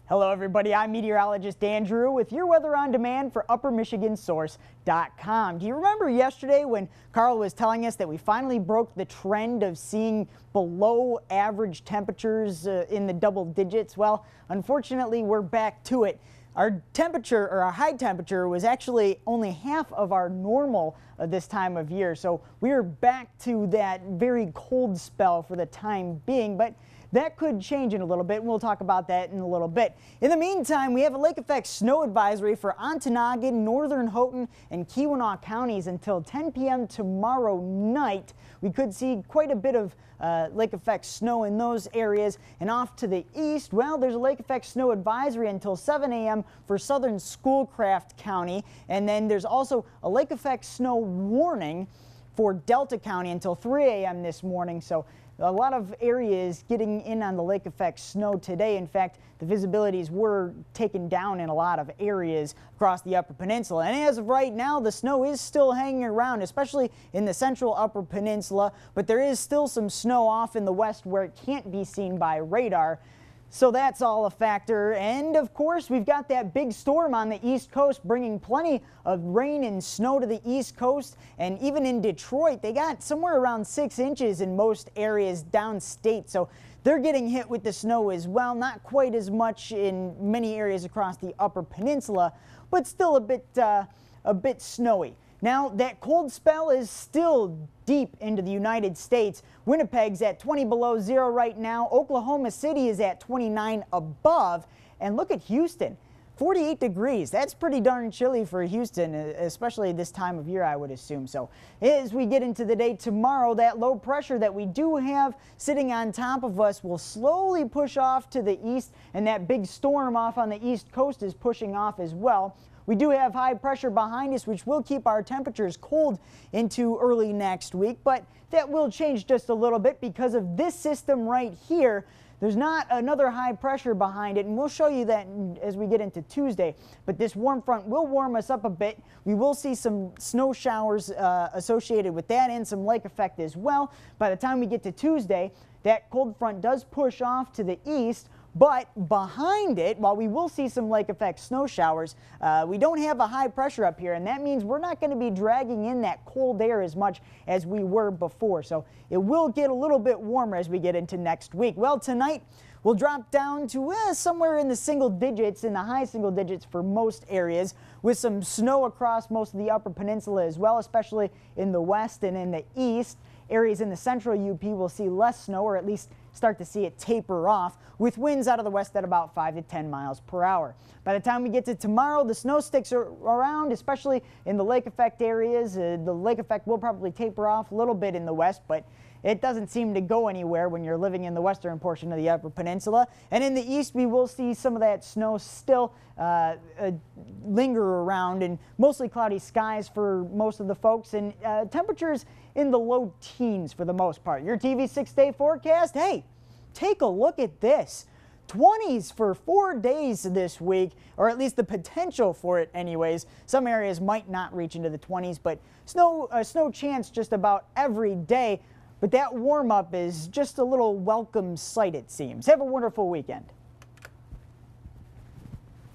Hello everybody, I'm meteorologist Dan Drew with your weather on demand for UpperMichiganSource.com. Do you remember yesterday when Carl was telling us that we finally broke the trend of seeing below average temperatures in the double digits? Well, unfortunately, we're back to it. Our temperature, or our high temperature, was actually only half of our normal this time of year. So we are back to that very cold spell for the time being, but that could change in a little bit, and we'll talk about that in a little bit. In the meantime, we have a lake effect snow advisory for Ontonagon, Northern Houghton, and Keweenaw counties until 10 p.m. tomorrow night. We could see quite a bit of lake effect snow in those areas. And off to the east, well, there's a lake effect snow advisory until 7 a.m. for southern Schoolcraft County. And then there's also a lake effect snow warning for Delta County until 3 a.m. this morning. So a lot of areas getting in on the lake effect snow today. In fact, the visibilities were taken down in a lot of areas across the Upper Peninsula. And as of right now, the snow is still hanging around, especially in the central Upper Peninsula. But there is still some snow off in the west where it can't be seen by radar. So that's all a factor. And of course, we've got that big storm on the East Coast bringing plenty of rain and snow to the East Coast. And even in Detroit, they got somewhere around 6 inches in most areas downstate. So they're getting hit with the snow as well. Not quite as much in many areas across the Upper Peninsula, but still a bit snowy. Now, that cold spell is still deep into the United States. Winnipeg's at 20 below zero right now. Oklahoma City is at 29 above. And look at Houston, 48 degrees. That's pretty darn chilly for Houston, especially this time of year, I would assume. So as we get into the day tomorrow, that low pressure that we do have sitting on top of us will slowly push off to the east, and that big storm off on the East Coast is pushing off as well. We do have high pressure behind us, which will keep our temperatures cold into early next week, but that will change just a little bit because of this system right here. There's not another high pressure behind it, and we'll show you that as we get into Tuesday. But this warm front will warm us up a bit. We will see some snow showers associated with that and some lake effect as well. By the time we get to Tuesday, that cold front does push off to the east. But behind it, while we will see some lake effect snow showers, we don't have a high pressure up here, and that means we're not going to be dragging in that cold air as much as we were before. So it will get a little bit warmer as we get into next week. Well, tonight we'll drop down to somewhere in the single digits, in the high single digits for most areas, with some snow across most of the Upper Peninsula as well, especially in the west and in the east. Areas in the central UP will see less snow, or at least start to see it taper off, with winds out of the west at about 5 to 10 miles per hour. By the time we get to tomorrow, the snow sticks are around, especially in the lake effect areas. The lake effect will probably taper off a little bit in the west, but it doesn't seem to go anywhere when you're living in the western portion of the Upper Peninsula. And in the east, we will see some of that snow still linger around, and mostly cloudy skies for most of the folks, and temperatures in the low teens for the most part. Your TV 6-day forecast, hey, take a look at this. 20s for 4 days this week, or at least the potential for it anyways. Some areas might not reach into the 20s, but snow chance just about every day. But that warm-up is just a little welcome sight, it seems. Have a wonderful weekend.